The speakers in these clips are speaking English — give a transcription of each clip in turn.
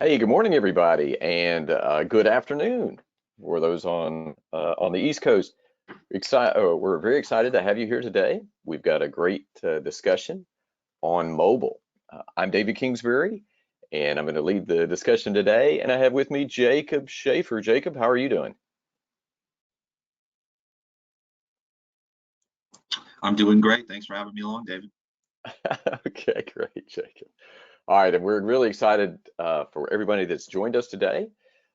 Hey, good morning, everybody, and good afternoon for those on the East Coast. We're very excited to have you here today. We've got a great discussion on mobile. I'm David Kingsbury, and I'm going to lead the discussion today. And I have with me Jacob Schaefer. Jacob, how are you doing? I'm doing great. Thanks for having me along, David. Okay, great, Jacob. All right, and we're really excited for everybody that's joined us today.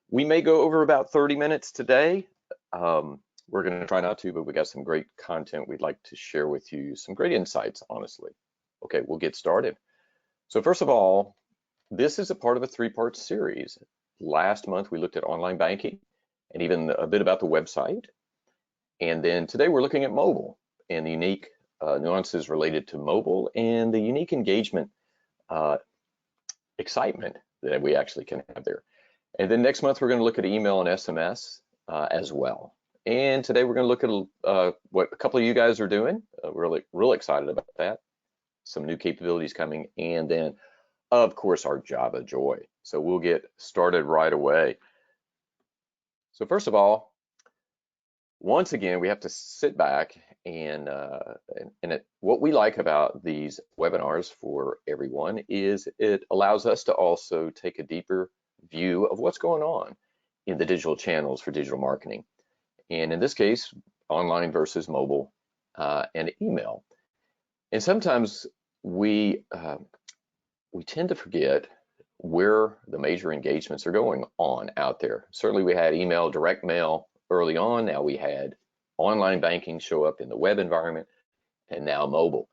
We may go over about 30 minutes today. We're going to try not to, but we got some great content we'd like to share with you, some great insights, honestly. Okay, we'll get started. So first of all, this is a part of a three-part series. Last month, we looked at online banking and even a bit about the website. And then today, we're looking at mobile and the unique nuances related to mobile and the unique engagement uh, excitement that we actually can have there. And then next month, we're going to look at email and SMS as well. And today, we're going to look at what a couple of you guys are doing. We're really excited about that. Some new capabilities coming. And then, of course, our Java Joy. So we'll get started right away. So first of all, once again, we have to sit back and what we like about these webinars for everyone is it allows us to also take a deeper view of what's going on in the digital channels for digital marketing. And in this case, online versus mobile and email. And sometimes we tend to forget where the major engagements are going on out there. Certainly we had email, direct mail early on. Now we had online banking show up in the web environment and now mobile.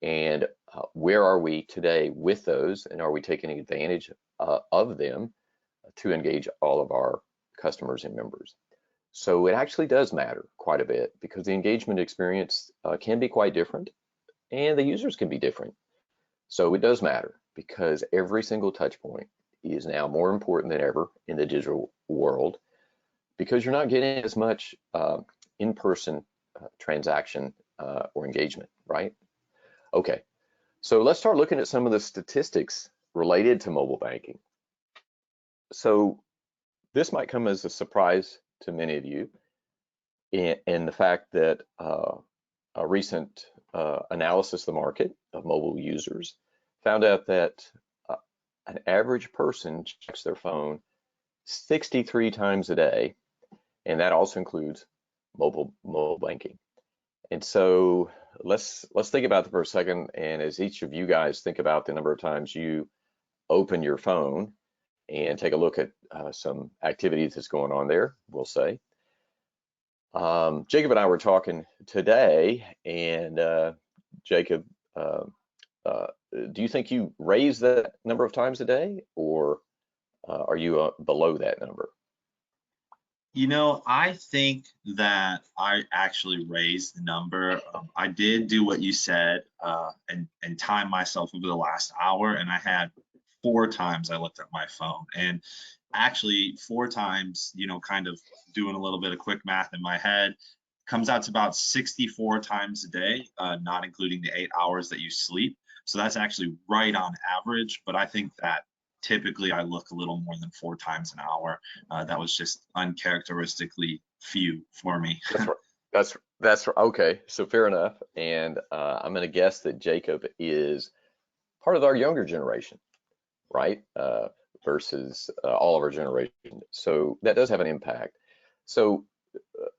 And where are we today with those? And are we taking advantage of them to engage all of our customers and members? So it actually does matter quite a bit because the engagement experience can be quite different and the users can be different. So it does matter because every single touch point is now more important than ever in the digital world because you're not getting as much in-person transaction or engagement, right? Okay, so let's start looking at some of the statistics related to mobile banking. So this might come as a surprise to many of you in the fact that a recent analysis of the market of mobile users found out that uh, an average person checks their phone 63 times a day, and that also includes mobile banking. And so let's think about that for a second. And as each of you guys think about the number of times you open your phone and take a look at some activities that's going on there, we'll say. Jacob and I were talking today, and Jacob, uh, uh, do you think you raise that number of times a day, or are you below that number? I think that I actually raised the number. I did do what you said and time myself over the last hour, and I had 4 times I looked at my phone. And actually, 4 times, kind of doing a little bit of quick math in my head, comes out to about 64 times a day, not including the 8 hours that you sleep. So that's actually right on average. But I think that typically I look a little more than 4 times an hour. That was just uncharacteristically few for me. That's right. That's okay. So fair enough. And I'm going to guess that Jacob is part of our younger generation, right? Versus all of our generation. So that does have an impact. So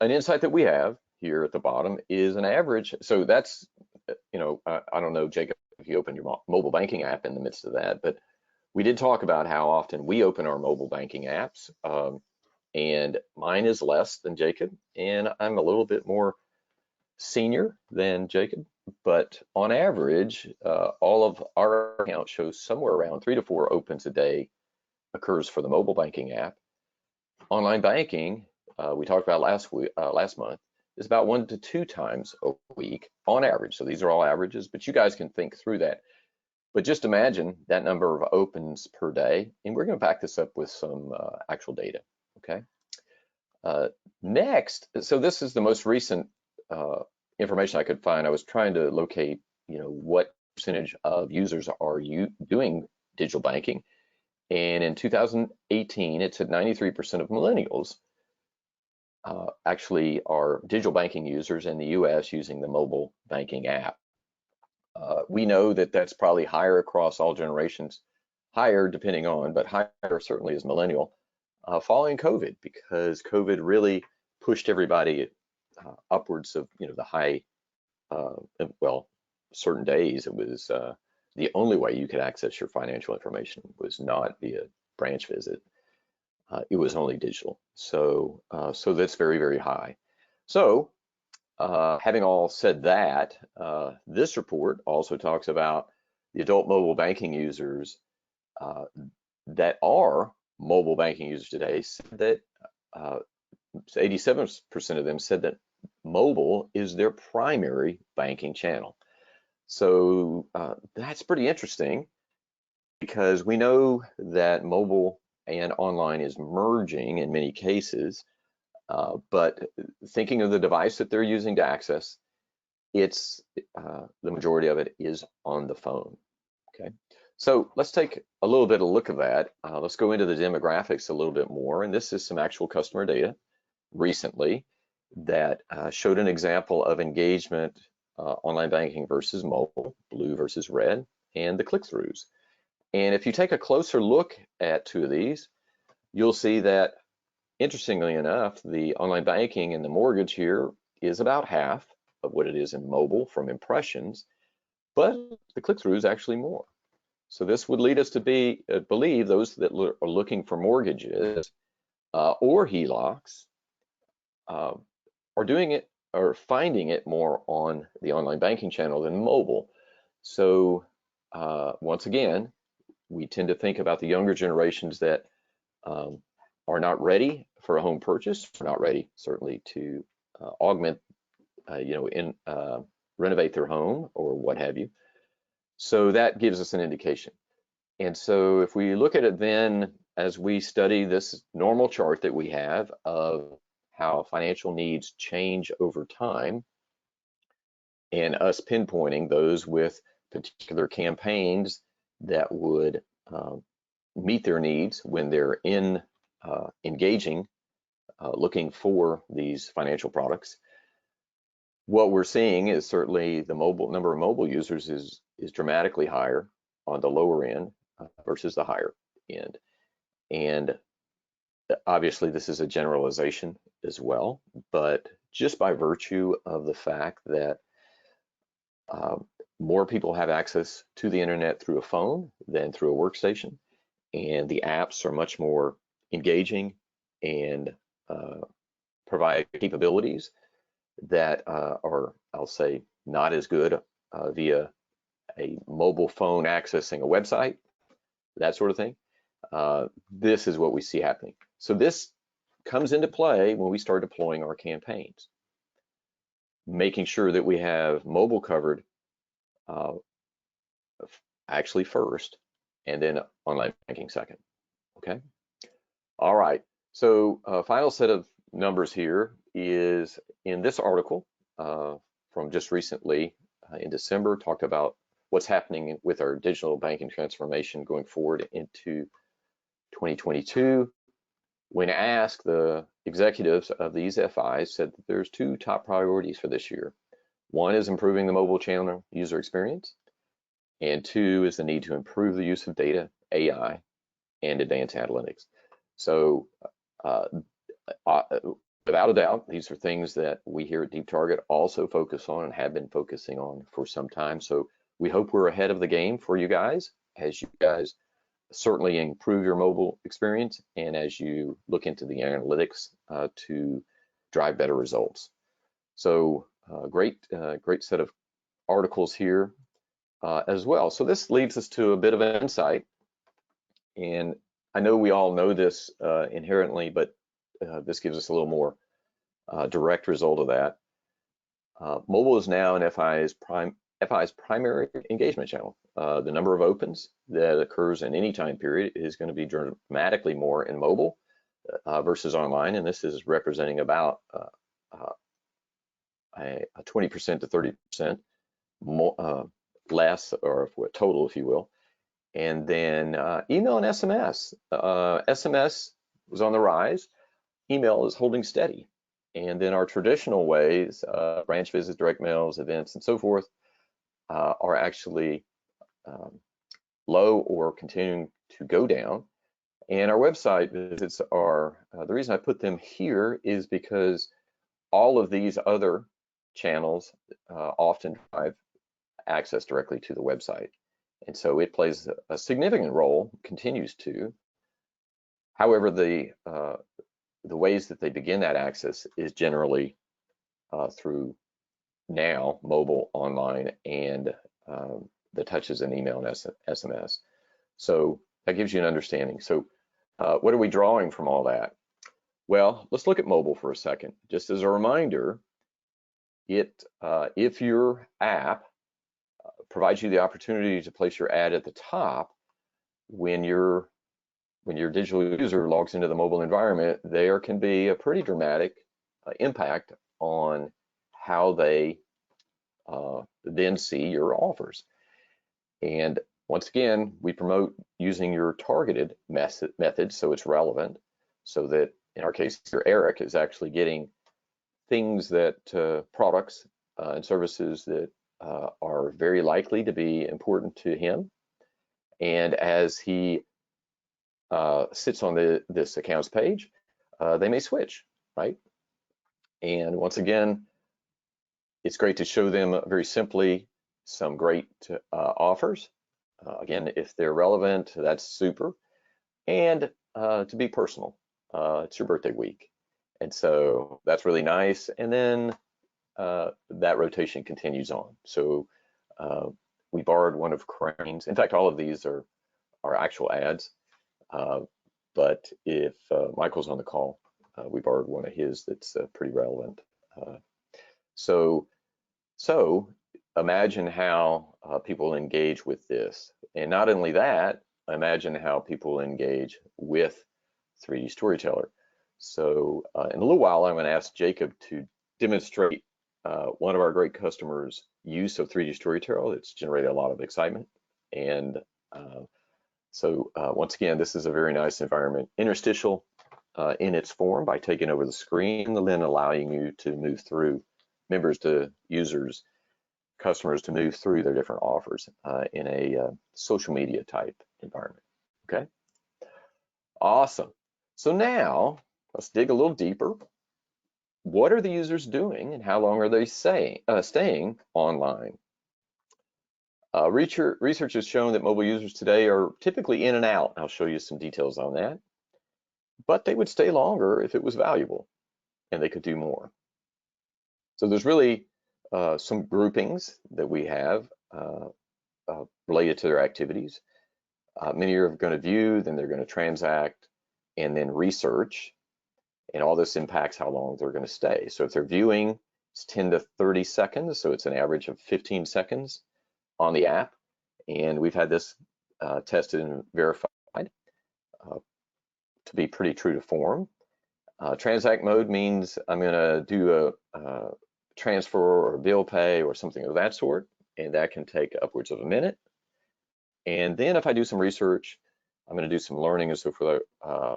an insight that we have here at the bottom is an average. So that's, I don't know, Jacob, if you open your mobile banking app in the midst of that, but we did talk about how often we open our mobile banking apps. And mine is less than Jacob, and I'm a little bit more senior than Jacob. But on average, all of our accounts show somewhere around 3 to 4 opens a day occurs for the mobile banking app. Online banking, we talked about last month, is about 1 to 2 times a week on average. So these are all averages, but you guys can think through that. But just imagine that number of opens per day, and we're going to back this up with some actual data. Okay. Next, so this is the most recent information I could find. I was trying to locate, what percentage of users are you doing digital banking, And in 2018, it said 93% of millennials actually are digital banking users in the US using the mobile banking app. We know that that's probably higher across all generations, higher depending on, but higher certainly is millennial, following COVID, because COVID really pushed everybody upwards of, the high, well, certain days it was the only way you could access your financial information was not via branch visit. It was only digital. So that's very, very high. So having all said that, this report also talks about the adult mobile banking users that are mobile banking users today, said that 87% of them said that mobile is their primary banking channel. So that's pretty interesting, because we know that mobile and online is merging in many cases, but thinking of the device that they're using to access, it's the majority of it is on the phone. Okay, so let's take a little bit of a look at that. Let's go into the demographics a little bit more, and this is some actual customer data recently that showed an example of engagement, online banking versus mobile, blue versus red, and the click-throughs. And if you take a closer look at two of these, you'll see that, interestingly enough, the online banking and the mortgage here is about half of what it is in mobile from impressions, but the click-through is actually more. So this would lead us to believe those that are looking for mortgages or HELOCs are doing it or finding it more on the online banking channel than mobile. So once again, we tend to think about the younger generations that are not ready for a home purchase, are not ready certainly to augment, renovate their home or what have you. So that gives us an indication. And so if we look at it then, as we study this normal chart that we have of how financial needs change over time, and us pinpointing those with particular campaigns that would meet their needs when they're engaging, looking for these financial products, what we're seeing is certainly the number of mobile users is dramatically higher on the lower end versus the higher end. And obviously this is a generalization as well, but just by virtue of the fact that more people have access to the internet through a phone than through a workstation, and the apps are much more engaging and provide capabilities that are, I'll say, not as good via a mobile phone accessing a website, that sort of thing. This is what we see happening. So this comes into play when we start deploying our campaigns, making sure that we have mobile covered actually first, and then online banking second. Okay. All right. So final set of numbers here is in this article from just recently in December, talked about what's happening with our digital banking transformation going forward into 2022. When asked, the executives of these FIs said that there's two top priorities for this year. One is improving the mobile channel user experience, and two is the need to improve the use of data, AI, and advanced analytics. So without a doubt, these are things that we here at DeepTarget also focus on and have been focusing on for some time. So we hope we're ahead of the game for you guys, as you guys certainly improve your mobile experience and as you look into the analytics to drive better results. So great set of articles here as well. So this leads us to a bit of an insight, and I know we all know this inherently, but this gives us a little more direct result of that. Mobile is now an FI's primary engagement channel. The number of opens that occurs in any time period is going to be dramatically more in mobile versus online, and this is representing about a 20% to 30% more, less, or total, if you will, And then email and SMS. SMS was on the rise. Email is holding steady. And then our traditional ways, branch visits, direct mails, events, and so forth, are actually low or continuing to go down. And our website visits are, the reason I put them here is because all of these other channels often drive access directly to the website. And so it plays a significant role, continues to. However, the ways that they begin that access is generally through now mobile, online, and the touches in email and SMS. So that gives you an understanding. So what are we drawing from all that? Well, let's look at mobile for a second. Just as a reminder, if your app provides you the opportunity to place your ad at the top, when your digital user logs into the mobile environment, there can be a pretty dramatic impact on how they then see your offers. And once again, we promote using your targeted method so it's relevant, so that in our case here, Eric is actually getting things that products and services that are very likely to be important to him. And as he sits on this accounts page, they may switch, right? And once again, it's great to show them very simply some great offers. Again, if they're relevant, that's super. And to be personal, it's your birthday week. And so that's really nice. And then that rotation continues on. So we borrowed one of Crane's. In fact, all of these are actual ads. But if Michael's on the call, we borrowed one of his that's pretty relevant. So imagine how people engage with this. And not only that, imagine how people engage with 3D Storyteller. So in a little while, I'm going to ask Jacob to demonstrate one of our great customers' use of 3D Storyteller. It's generated a lot of excitement. And so once again, this is a very nice environment, interstitial in its form by taking over the screen and then allowing you to move through members to users, customers to move through their different offers in a social media type environment. Okay, awesome. So now let's dig a little deeper. What are the users doing and how long are they staying online? Research has shown that mobile users today are typically in and out. I'll show you some details on that. But they would stay longer if it was valuable and they could do more. So there's really some groupings that we have related to their activities. Many are going to view, then they're going to transact, and then research. And all this impacts how long they're going to stay. So if they're viewing, it's 10 to 30 seconds. So it's an average of 15 seconds on the app. And we've had this tested and verified to be pretty true to form. Transact mode means I'm going to do a transfer or a bill pay or something of that sort, and that can take upwards of a minute. And then if I do some research, I'm going to do some learning and so forth.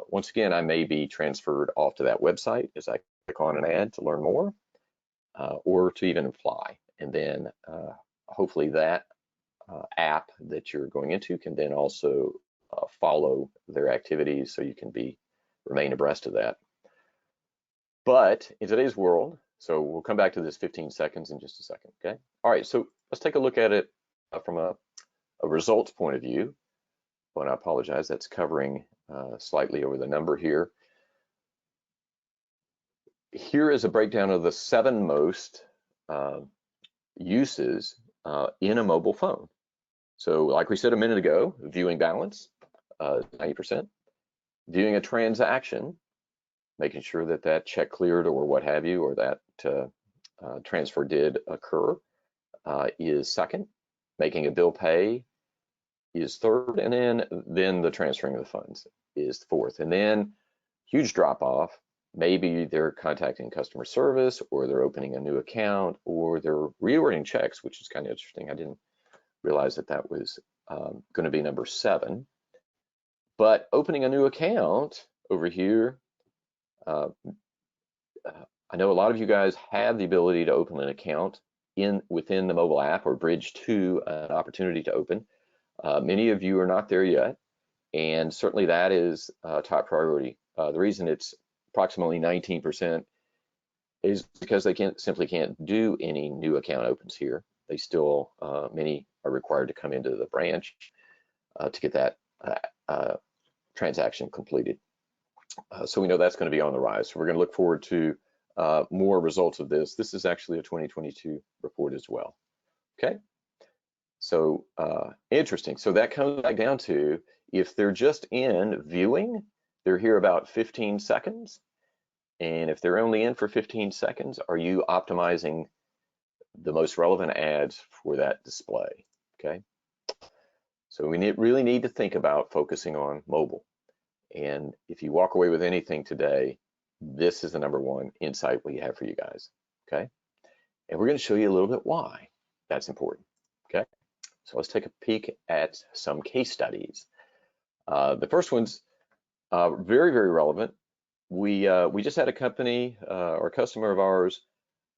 Once again, I may be transferred off to that website as I click on an ad to learn more, or to even apply. And then hopefully that app that you're going into can then also follow their activities so you can remain abreast of that. But in today's world, so we'll come back to this 15 seconds in just a second, okay? All right, so let's take a look at it from a results point of view. And I apologize, that's covering slightly over the number here. Here is a breakdown of the 7 most uses in a mobile phone. So like we said a minute ago, viewing balance, 90%. Viewing a transaction, making sure that that check cleared or what have you, or that transfer did occur, is second. Making a bill pay is third, and then the transferring of the funds is fourth. And then huge drop off, maybe they're contacting customer service, or they're opening a new account, or they're reordering checks, which is kind of interesting. I didn't realize that that was going to be number 7. But opening a new account over here, I know a lot of you guys have the ability to open an account within the mobile app or bridge to an opportunity to open. Many of you are not there yet, and certainly that is top priority. The reason it's approximately 19% is because they simply can't do any new account opens here. They still, many are required to come into the branch to get that transaction completed. So we know that's going to be on the rise. So we're going to look forward to more results of this. This is actually a 2022 report as well. Okay, so interesting. So that comes back down to, if they're just in viewing, they're here about 15 seconds. And if they're only in for 15 seconds, are you optimizing the most relevant ads for that display? Okay, so we really need to think about focusing on mobile. And if you walk away with anything today, this is the number 1 insight we have for you guys. Okay, and we're going to show you a little bit why that's important. Okay, so let's take a peek at some case studies. The first one's very, very relevant. We just had a company or a customer of ours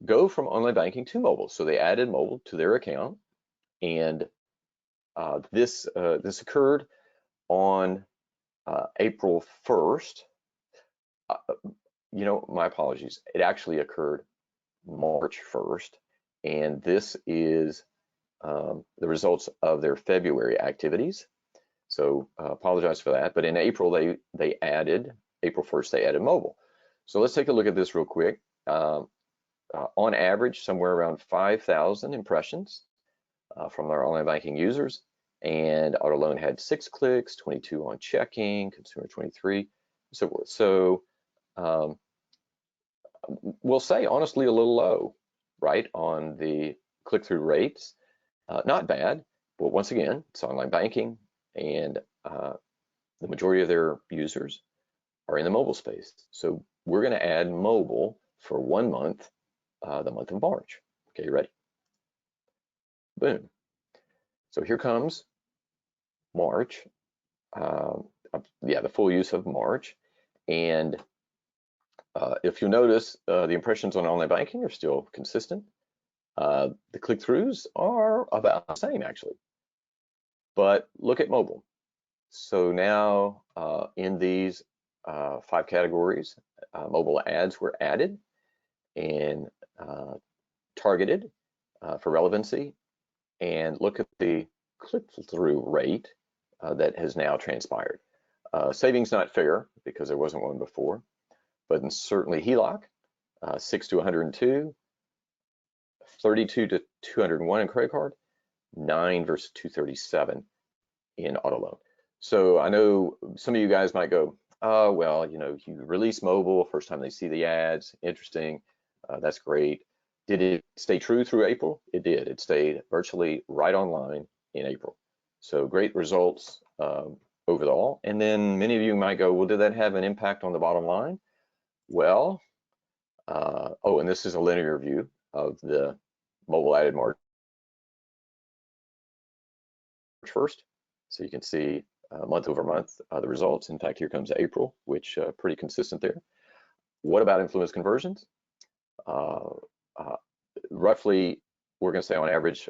go from online banking to mobile. So they added mobile to their account, and this occurred on April 1st. You know, my apologies. It actually occurred March 1st, and this is the results of their February activities. So apologize for that. But in April, they added, April 1st, they added mobile. So let's take a look at this real quick. On average, somewhere around 5,000 impressions from their online banking users. And auto loan had 6 clicks, 22 on checking, consumer 23, so forth. So we'll say honestly a little low, right, on the click-through rates. Not bad, but once again, it's online banking, and the majority of their users are in the mobile space. So we're going to add mobile for 1 month, the month of March. Okay, you ready? Boom. So here comes March, the full use of March. And if you notice, the impressions on online banking are still consistent. The click-throughs are about the same, actually. But look at mobile. So now in these 5 categories, mobile ads were added and targeted for relevancy. And look at the click-through rate that has now transpired. Savings not fair because there wasn't one before, but certainly HELOC, 6 to 102, 32 to 201 in credit card, 9 versus 237 in auto loan. So I know some of you guys might go, oh, well, you know, you release mobile, first time they see the ads, interesting, that's great. Did it stay true through April? It did. It stayed virtually right online in April. So great results overall. And then many of you might go, well, did that have an impact on the bottom line? Well, oh, and this is a linear view of the mobile added March 1st. So you can see month over month the results. In fact, here comes April, which pretty consistent there. What about influence conversions? Roughly, we're going to say on average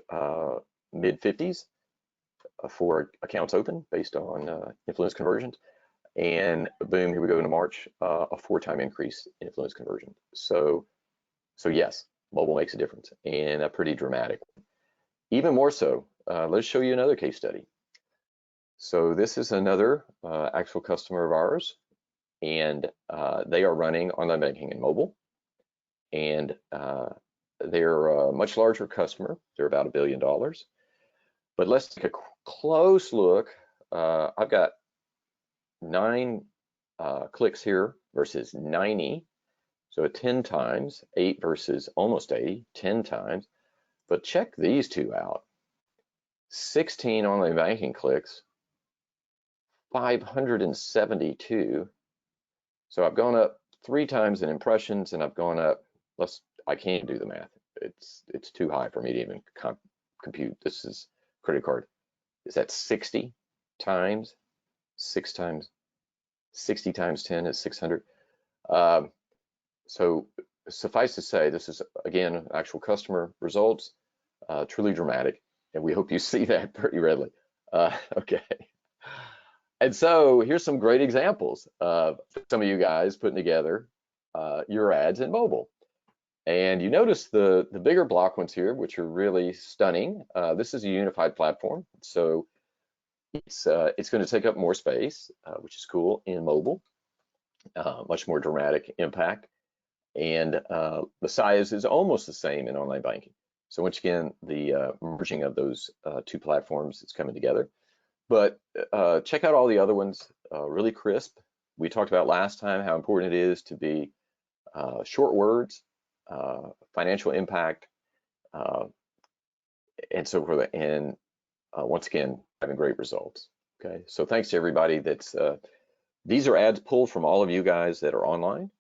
mid 50s for accounts open based on influence conversions. And boom, here we go into March, a 4-time increase in influence conversion. So yes, mobile makes a difference, and a pretty dramatic one. Even more so, let's show you another case study. So this is another actual customer of ours, and they are running online banking and mobile, and they're a much larger customer. They're about $1 billion. But let's take a close look. I've got 9 clicks here versus 90. So 10 times, 8 versus almost 80, 10 times. But check these two out. 16 online banking clicks, 572. So I've gone up 3 times in impressions, and I've gone up, I can't do the math. It's too high for me to even compute. This is credit card. is that 60 times, 60 times 10 is 600. So suffice to say, this is, again, actual customer results, truly dramatic, and we hope you see that pretty readily. Okay. And so here's some great examples of some of you guys putting together your ads in mobile. And you notice the bigger block ones here, which are really stunning. This is a unified platform, so it's going to take up more space, which is cool in mobile. Much more dramatic impact, and the size is almost the same in online banking. So once again, the merging of those two platforms is coming together. But check out all the other ones, really crisp. We talked about last time how important it is to be short words, financial impact, and so forth. And once again, having great results. Okay, so thanks to everybody that's, these are ads pulled from all of you guys that are online,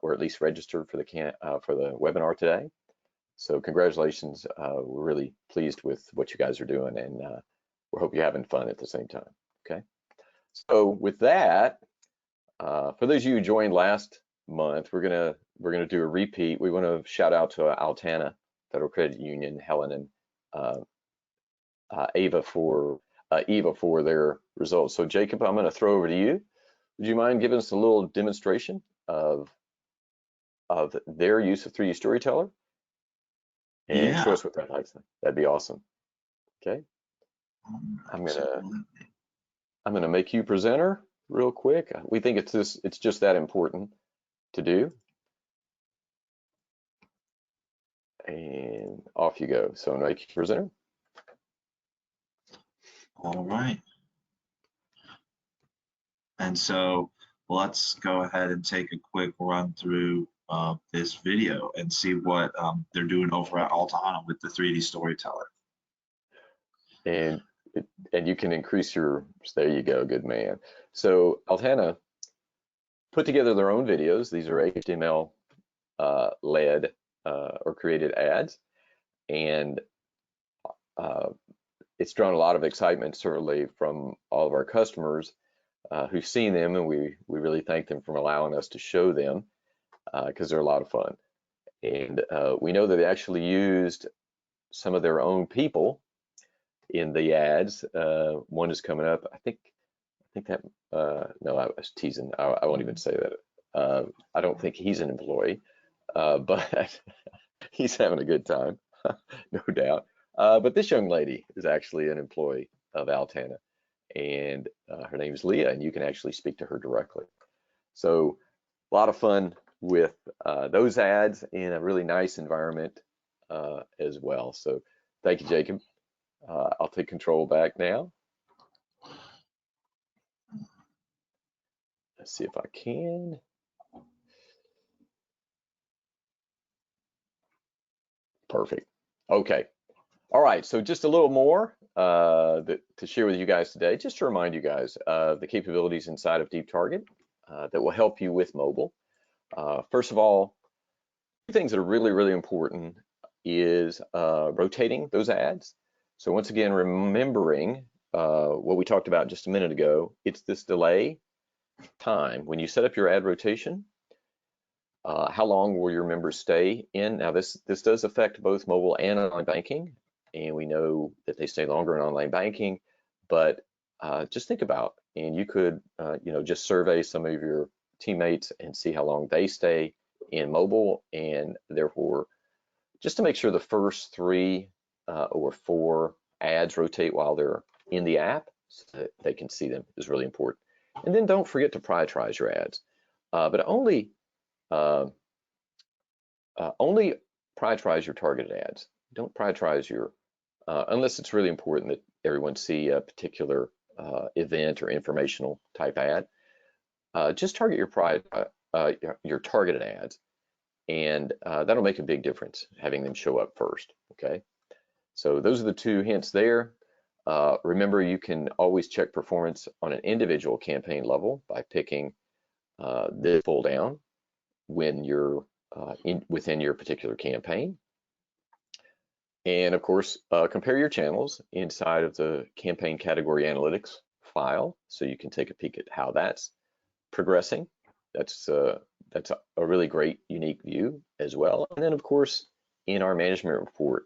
or at least registered for the webinar today. So congratulations, we're really pleased with what you guys are doing, and we hope you're having fun at the same time, okay? So with that, for those of you who joined last month, we're gonna do a repeat. We want to shout out to Altana Federal Credit Union, Helen and Eva for their results. So Jacob, I'm gonna throw over to you. Would you mind giving us a little demonstration of their use of 3D Storyteller? And show us what that looks like. That'd be awesome. Okay. I'm gonna make you presenter real quick. We think it's just that important to do. And off you go. So make you presenter. All right. And so let's go ahead and take a quick run through this video and see what they're doing over at Altana with the 3D Storyteller. And you can increase your, there you go, good man. So Altana put together their own videos. These are HTML led or created ads, and it's drawn a lot of excitement, certainly from all of our customers who've seen them, and we really thank them for allowing us to show them, because they're a lot of fun. And we know that they actually used some of their own people in the ads. One is coming up. I think that no, I was teasing. I won't even say that. I don't think he's an employee, but he's having a good time, no doubt. But this young lady is actually an employee of Altana, and her name is Leah, and you can actually speak to her directly. So a lot of fun with those ads in a really nice environment as well. So thank you, Jacob. I'll take control back now. Let's see if I can. Perfect. Okay. All right. So just a little more to share with you guys today, just to remind you guys of the capabilities inside of DeepTarget that will help you with mobile. First of all, two things that are really, really important is rotating those ads. So once again, remembering what we talked about just a minute ago, it's this delay time. When you set up your ad rotation, how long will your members stay in? Now this does affect both mobile and online banking, and we know that they stay longer in online banking, but just think about, and you could just survey some of your teammates and see how long they stay in mobile, and therefore just to make sure the first 3 or 4 ads rotate while they're in the app so that they can see them is really important. And then don't forget to prioritize your ads, but only prioritize your targeted ads. Don't prioritize your, unless it's really important that everyone see a particular event or informational type ad. Just target your targeted ads, and that'll make a big difference, having them show up first, okay? So those are the 2 hints there. Remember, you can always check performance on an individual campaign level by picking this pull down when you're within your particular campaign. And of course, compare your channels inside of the campaign category analytics file, so you can take a peek at how that's progressing. That's a really great, unique view as well. And then, of course, in our management report,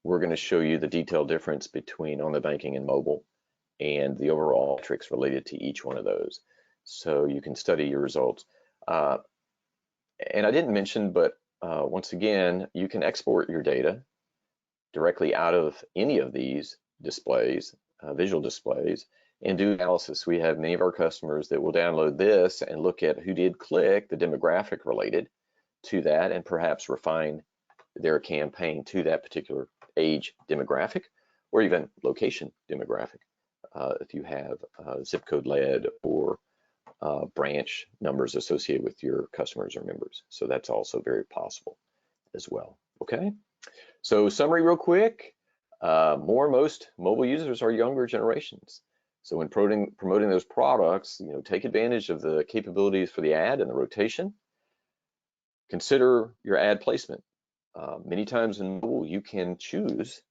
we're going to show you the detailed difference between online banking and mobile and the overall metrics related to each one of those. So you can study your results. And I didn't mention, but once again, you can export your data directly out of any of these displays, visual displays, and do analysis. We have many of our customers that will download this and look at who did click, the demographic related to that, and perhaps refine their campaign to that particular age demographic, or even location demographic, if you have zip code led or branch numbers associated with your customers or members. So that's also very possible as well. Okay, so summary real quick. Most mobile users are younger generations. So when promoting those products, take advantage of the capabilities for the ad and the rotation. Consider your ad placement. Many times in mobile, you can choose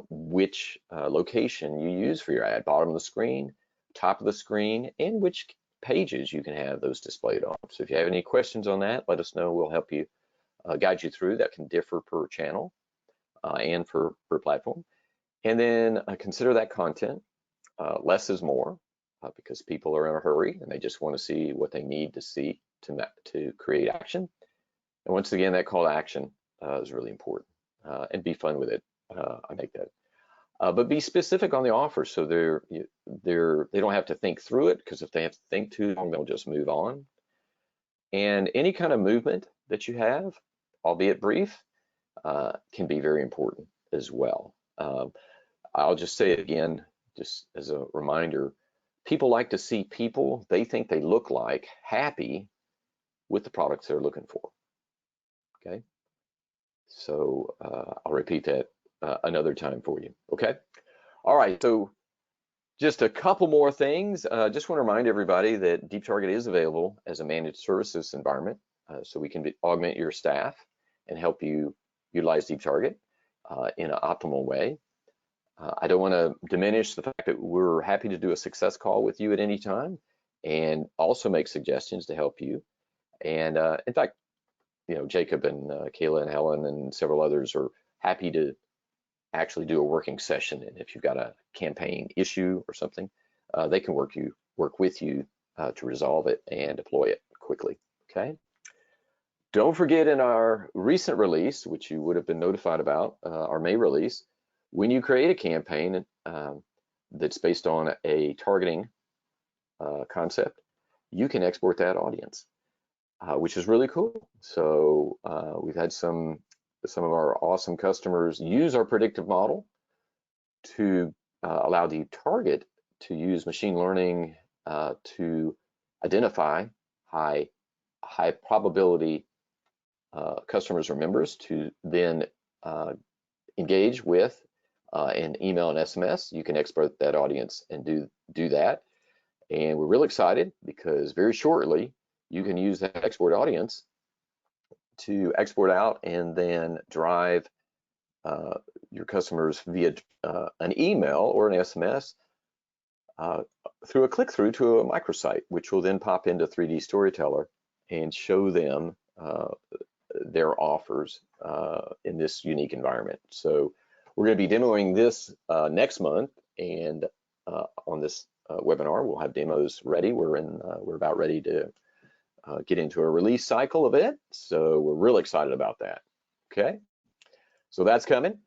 which location you use for your ad, bottom of the screen, top of the screen, and which pages you can have those displayed on. So if you have any questions on that, let us know. We'll help you guide you through. That can differ per channel and per platform. And then consider that content. Less is more because people are in a hurry and they just want to see what they need to see to create action. And once again, that call to action is really important, and be fun with it. I make that. But be specific on the offer, so they don't have to think through it, because if they have to think too long, they'll just move on. And any kind of movement that you have, albeit brief, can be very important as well. I'll just say it again, just as a reminder, people like to see people they think they look like happy with the products they're looking for. Okay, so I'll repeat that another time for you. Okay, all right, so just a couple more things. Just want to remind everybody that DeepTarget is available as a managed services environment, so we can augment your staff and help you utilize DeepTarget in an optimal way. I don't want to diminish the fact that we're happy to do a success call with you at any time and also make suggestions to help you. And in fact, Jacob and Kayla and Helen and several others are happy to actually do a working session. And if you've got a campaign issue or something, they can work with you to resolve it and deploy it quickly. Okay. Don't forget, in our recent release, which you would have been notified about, our May release, when you create a campaign that's based on a targeting concept, you can export that audience, which is really cool. So we've had some of our awesome customers use our predictive model to allow DeepTarget to use machine learning to identify high probability customers or members to then engage with in email and SMS. You can export that audience and do that. And we're real excited because very shortly you can use that export audience to export out and then drive your customers via an email or an SMS through a click-through to a microsite, which will then pop into 3D Storyteller and show them their offers in this unique environment. So we're going to be demoing this next month, and on this webinar we'll have demos ready. We're about ready to get into a release cycle of it, so we're real excited about that. Okay, so that's coming.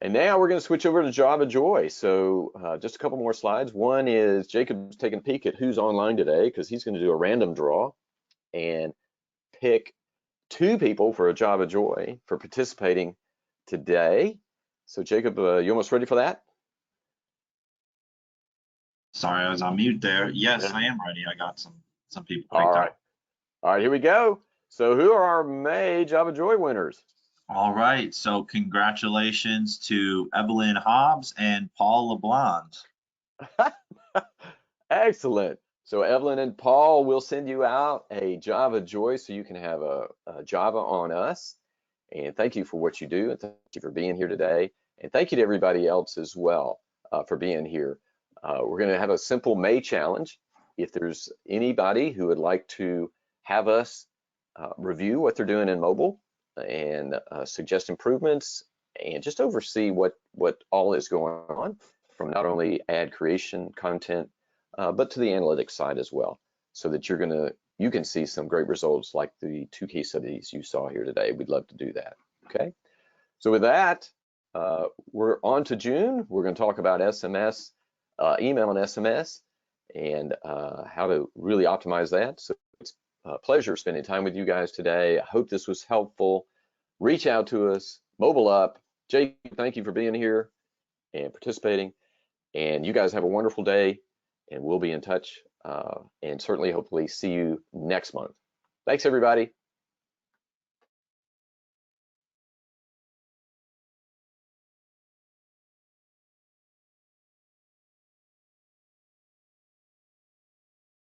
And now we're going to switch over to Java Joy. So just a couple more slides. One is Jacob's taking a peek at who's online today, because he's going to do a random draw and pick 2 people for a Java Joy for participating today. So Jacob, you almost ready for that? Sorry, I was on mute there. Yes, I am ready. I got some people. All right. All right, here we go. So who are our May Java Joy winners? All right, so congratulations to Evelyn Hobbs and Paul LeBlanc. Excellent. So Evelyn and Paul will send you out a Java Joy so you can have a Java on Us. And thank you for what you do, and thank you for being here today. And thank you to everybody else as well for being here. We're going to have a simple May challenge. If there's anybody who would like to have us review what they're doing in mobile and suggest improvements and just oversee what all is going on from not only ad creation content, but to the analytics side as well, so that you can see some great results like the 2 case studies you saw here today. We'd love to do that. Okay. So with that, we're on to June. We're going to talk about SMS, email and SMS, and how to really optimize that. So it's a pleasure spending time with you guys today. I hope this was helpful. Reach out to us, Mobile Up. Jake, thank you for being here and participating. And you guys have a wonderful day, and we'll be in touch and certainly hopefully see you next month. Thanks, everybody.